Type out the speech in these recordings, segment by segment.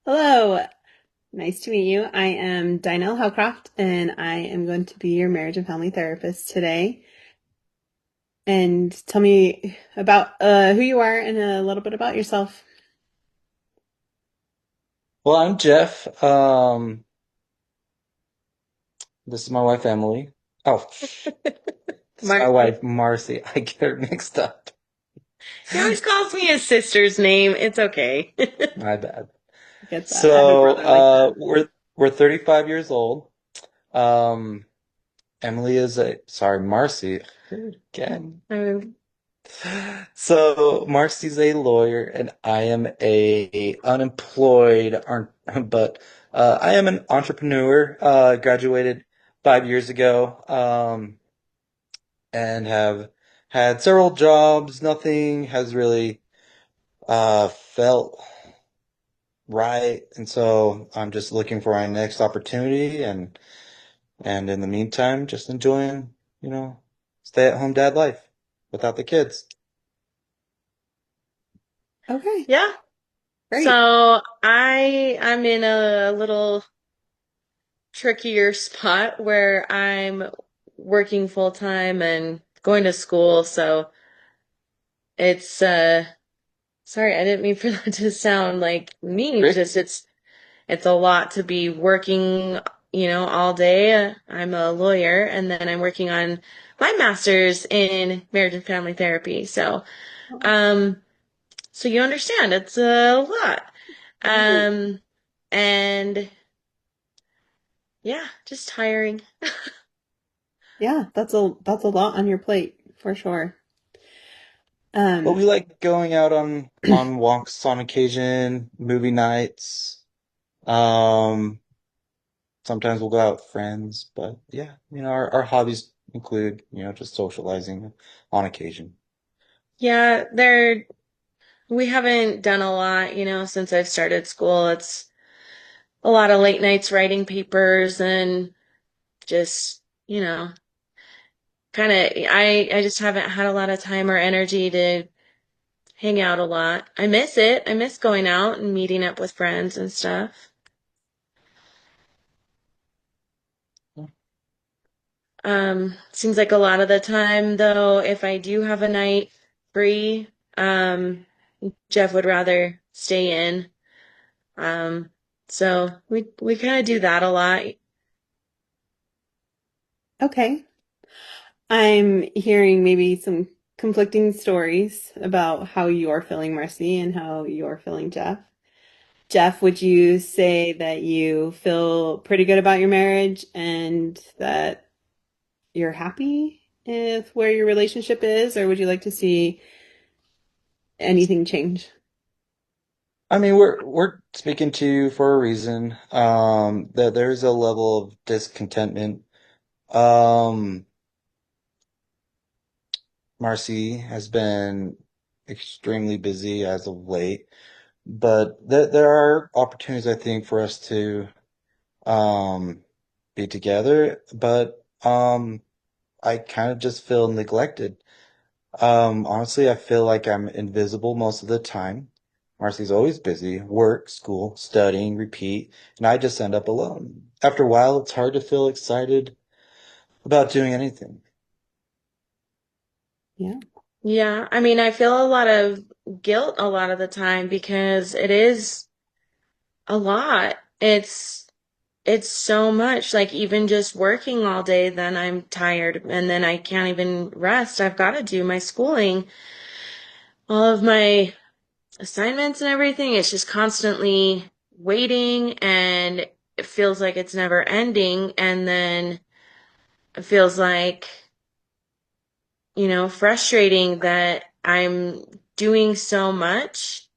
Hello, nice to meet you. I am Dinelle Howcroft, and I am going to be your marriage and family therapist today. And tell me about who you are and a little bit about yourself. Well, I'm Jeff. This is my wife Emily. Oh, this is my Marci. wife Marcy. I get her mixed up. He always calls me his sister's name. It's okay. My bad. I get that. I have a So, brother like that. we're 35 years old. Um, Emily is a sorry, Marcy again. Um, So Marcy's a lawyer and I am a unemployed, but I am an entrepreneur. Graduated 5 years ago. And have had several jobs. Nothing has really felt right, and so I'm just looking for my next opportunity, and in the meantime, just enjoying, stay-at-home dad life without the kids. okay, Yeah. great. So I'm in a little trickier spot where I'm working full time and going to school. So it's sorry, I didn't mean for that to sound like mean. Great. Just it's a lot to be working, all day. I'm a lawyer and then I'm working on my master's in marriage and family therapy. Um so you understand it's a lot. Right. Um and Yeah, just tiring. Yeah, that's a lot on your plate for sure. But Um, we like going out on walks on occasion, movie nights. Um, Sometimes we'll go out with friends, but yeah, our hobbies include, just socializing on occasion. Yeah, we haven't done a lot, since I've started school. It's a lot of late nights writing papers and just, kind of I just haven't had a lot of time or energy to hang out a lot. I miss it. I miss going out and meeting up with friends and stuff. Seems like a lot of the time though, if I do have a night free, um, Jeff would rather stay in. Um, so we kind of do that a lot. okay. I'm hearing maybe some conflicting stories about how you're feeling, Marcy, and how you're feeling, Jeff. Jeff, would you say that you feel pretty good about your marriage and that you're happy with where your relationship is, or would you like to see anything change? I mean, we're speaking to you for a reason. That there's a level of discontentment. Um, Marcy has been extremely busy as of late, but there are opportunities, I think, for us to um be together. But I kind of just feel neglected. Honestly, I feel like I'm invisible most of the time. Marcy's always busy, work, school, studying, repeat, and I just end up alone. After a while, it's hard to feel excited about doing anything. Yeah. Yeah, I mean, I feel a lot of guilt a lot of the time because it is a lot. It's so much. Like even just working all day, then I'm tired and then I can't even rest. I've got to do my schooling, all of my assignments and everything. It's just constantly waiting and it feels like it's never ending. And then it feels like, frustrating that I'm doing so much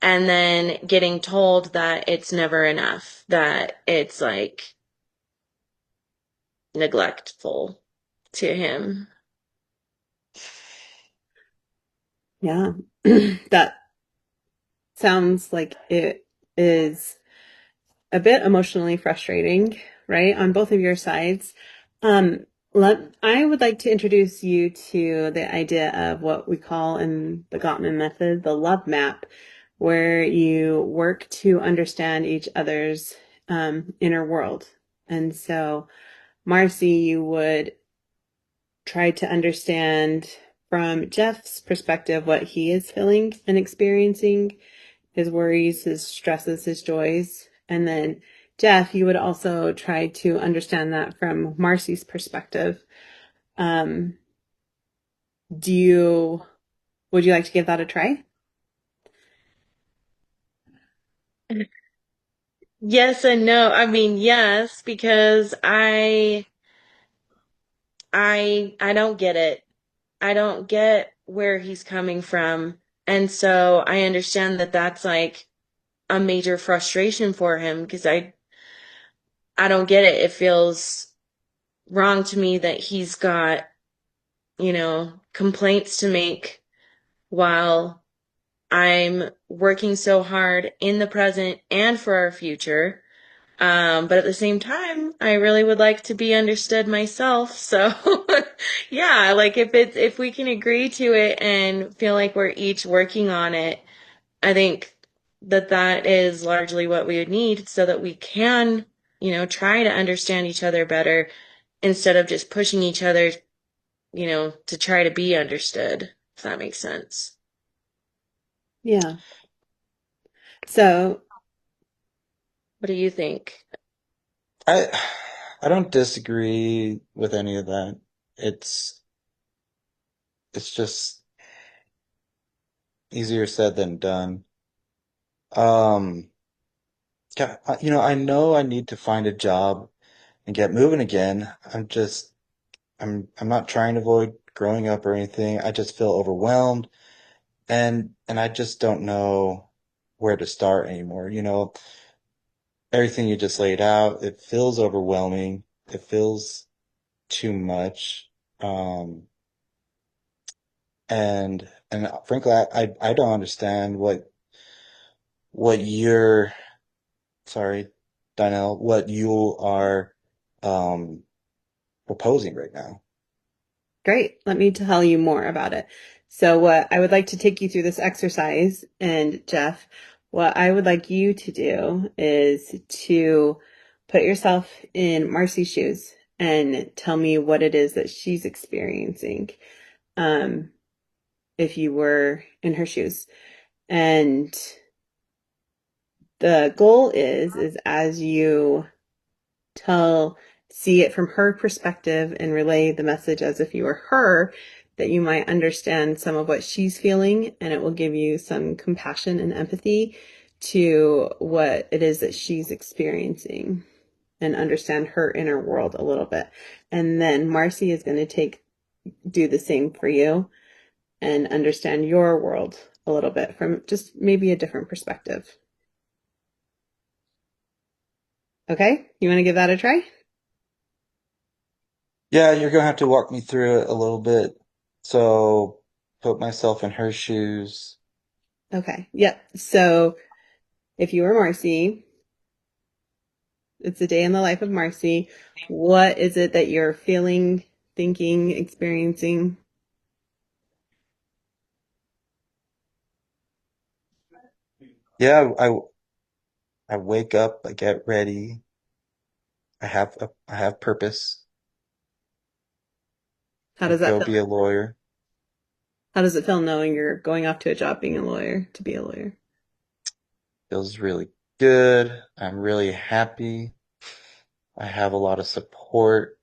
and then getting told that it's never enough, that it's like neglectful to him. Yeah. That sounds like it is a bit emotionally frustrating, right, on both of your sides. Um, I would like to introduce you to the idea of what we call in the Gottman method the love map, where you work to understand each other's inner world. And so, Marci, you would try to understand from Jeff's perspective what he is feeling and experiencing, his worries, his stresses, his joys. And then, Jeff, you would also try to understand that from Marci's perspective. Um, do you, would you like to give that a try? Yes and no. I mean, yes, because I don't get it. I don't get where he's coming from. And so I understand that that's like a major frustration for him because I don't get it. It feels wrong to me that he's got, complaints to make while I'm working so hard in the present and for our future. But at the same time, I really would like to be understood myself. So yeah, like if we can agree to it and feel like we're each working on it, I think that that is largely what we would need so that we can, try to understand each other better instead of just pushing each other, to try to be understood, if that makes sense. Yeah. So, What do you think? I I don't disagree with any of that. It's it's just easier said than done. Um, I know I need to find a job and get moving again. I'm not trying to avoid growing up or anything. I just feel overwhelmed and I just don't know where to start anymore. Everything you just laid out, it feels overwhelming. It feels too much. Um, and frankly, I don't understand what you're, sorry, Donnell, what you are um proposing right now. great. Let me tell you more about it. So, what I would like to take you through this exercise, and Jeff, what I would like you to do is to put yourself in Marcy's shoes and tell me what it is that she's experiencing, um, if you were in her shoes. And the goal is as you tell, see it from her perspective and relay the message as if you were her, that you might understand some of what she's feeling, and it will give you some compassion and empathy to what it is that she's experiencing and understand her inner world a little bit. And then Marcy is going to do the same for you and understand your world a little bit from just maybe a different perspective. Okay? You want to give that a try? Yeah, you're gonna have to walk me through it a little bit. So put myself in her shoes. Okay. Yep. So if you were Marcy, it's a day in the life of Marcy. What is it that you're feeling, thinking, experiencing? Yeah, I wake up, I get ready, I have purpose. How I does that go feel? be a lawyer. How does it feel knowing you're going off to a job being a lawyer to be a lawyer? Feels really good. I'm really happy. I have a lot of support.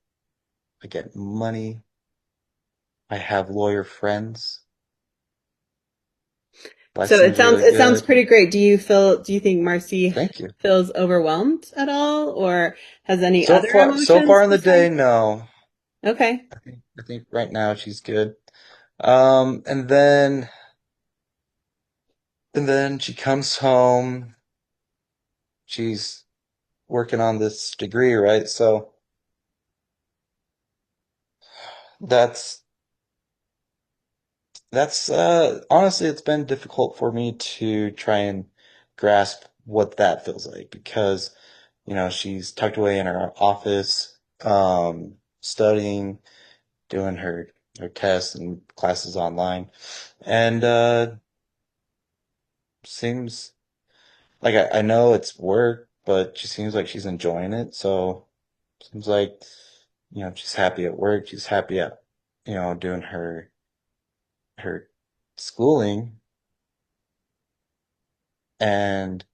I get money. I have lawyer friends. Life So seems really it sounds good. pretty great. Do you think Marcy Thank you. feels overwhelmed at all or has any So other far emotions in the day, besides? no. Okay. I think right now she's good. And then she comes home. She's working on this degree, right? So that's that's honestly it's been difficult for me to try and grasp what that feels like because she's tucked away in her office, studying, doing her tests and classes online. And seems like I know it's work, but she seems like she's enjoying it. So seems like, she's happy at work. She's happy at, doing her schooling. And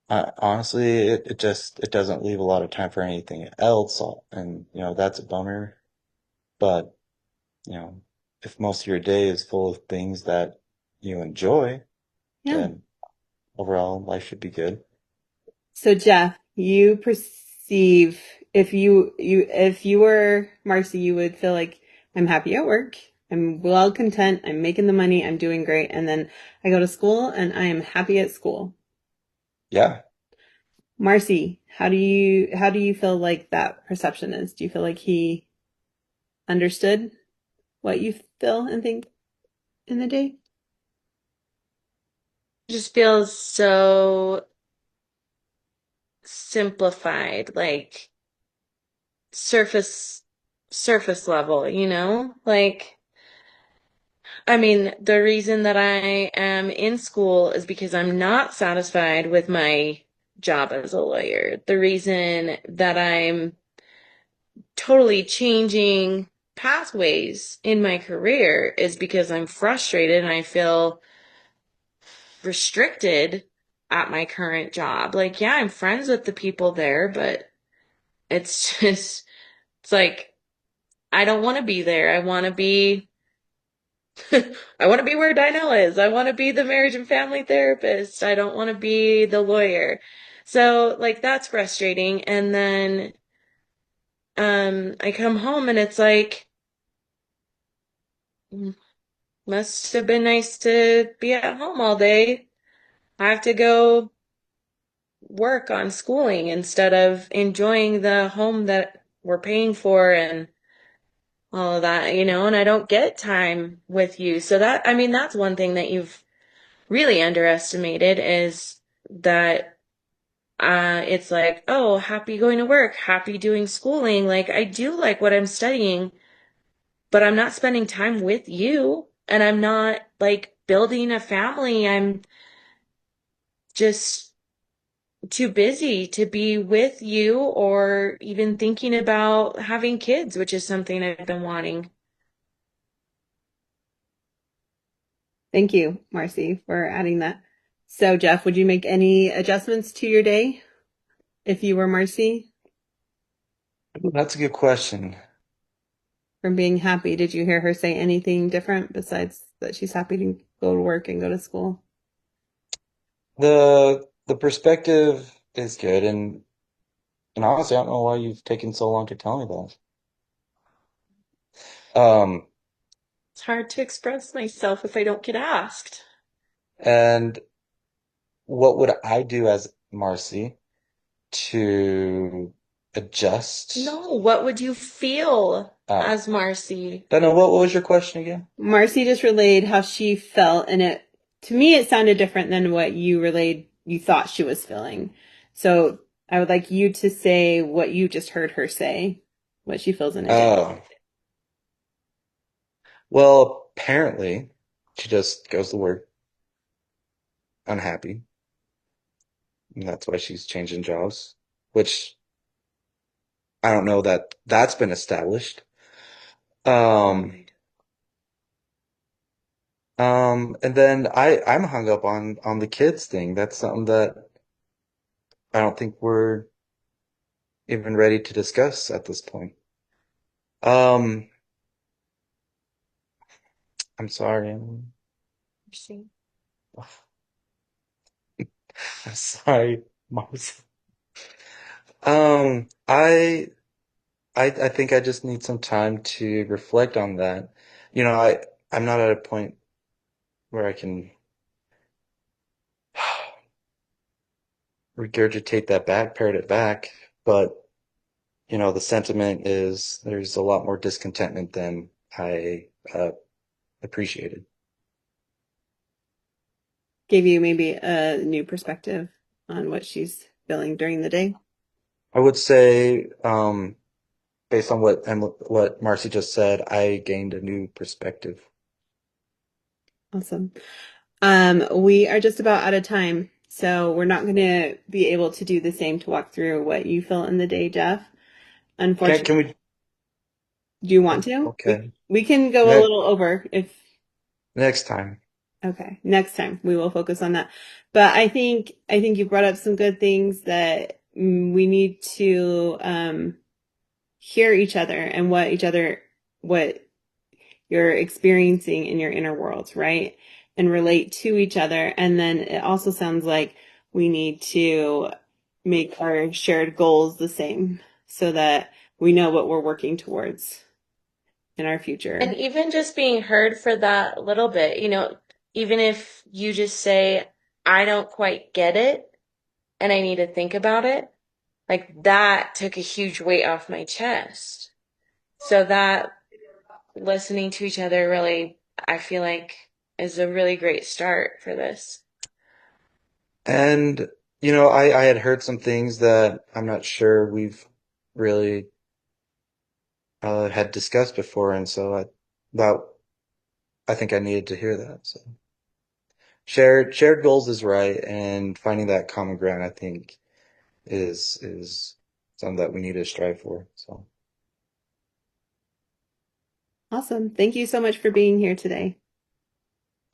honestly, it doesn't leave a lot of time for anything else. And, that's a bummer. But, you know, if most of your day is full of things that you enjoy, Yeah. then overall life should be good. So Jeff, you perceive if you were Marcy, you would feel like I'm happy at work. I'm well content. I'm making the money. I'm doing great. And then I go to school and I am happy at school. Yeah. Marcy, how do you feel like that perception is? Do you feel like he understood what you feel and think in the day? It just feels so simplified, like surface surface level, you know? Like I mean, the reason that I am in school is because I'm not satisfied with my job as a lawyer. The reason that I'm totally changing pathways in my career is because I'm frustrated and I feel restricted at my current job. Like, yeah, I'm friends with the people there, but it's just, it's like, I don't want to be there. I want to be I want to be where Dinella is. I want to be the marriage and family therapist. I don't want to be the lawyer. So like that's frustrating. And then I come home and it's like must have been nice to be at home all day. I have to go work on schooling instead of enjoying the home that we're paying for and all of that, you know, and I don't get time with you. So that, I mean, that's one thing that you've really underestimated is that it's like, oh, happy going to work, happy doing schooling. Like, I do like what I'm studying, but I'm not spending time with you and I'm not like building a family. I'm just too busy to be with you or even thinking about having kids, which is something I've been wanting. Thank you, Marcy, for adding that. So Jeff, would you make any adjustments to your day if you were Marcy Ooh, that's a good question. from being happy? Did you hear her say anything different besides that she's happy to go to work and go to school? The perspective is good, and honestly, I don't know why you've taken so long to tell me that. It's hard to express myself if I don't get asked. And what would I do as Marcy to adjust? No, what would you feel Oh, as Marcy? don't know. What was your question again? Marcy just relayed how she felt, and it to me it sounded different than what you relayed you thought she was feeling. So I would like you to say what you just heard her say, what she feels in a day. Oh, well, apparently she just goes to work unhappy, and that's why she's changing jobs, which I don't know that that's been established. Um, and then I'm hung up on the kids thing. That's something that I don't think we're even ready to discuss at this point. Um, I'm sorry. I'm sorry, Mars. Um, I, I think I just need some time to reflect on that. I'm not at a point where I can regurgitate that back, parrot it back, but the sentiment is there's a lot more discontentment than I appreciated. Gave you maybe a new perspective on what she's feeling during the day. I would say, based on what Marcy just said, I gained a new perspective. Awesome. We are just about out of time, so we're not going to be able to do the same to walk through what you felt in the day, Jeff. Unfortunately, Can we? do you want Oh, to? We okay. we can go a Next little over if next time. okay. Next time we will focus on that. But I think you brought up some good things that we need to hear each other and what you're experiencing in your inner worlds, right? And relate to each other. And then it also sounds like we need to make our shared goals the same so that we know what we're working towards in our And future. even just being heard for that little bit, even if you just say, I don't quite get it and I need to think about it, like that took a huge weight off my chest. So that listening to each other really, I feel like, is a really great start for this. And I had heard some things that I'm not sure we've really had discussed before, and so that I think I needed to hear that. So shared goals is right, and finding that common ground, I think, is something that we need to strive for. So Awesome. Thank you so much for being here today.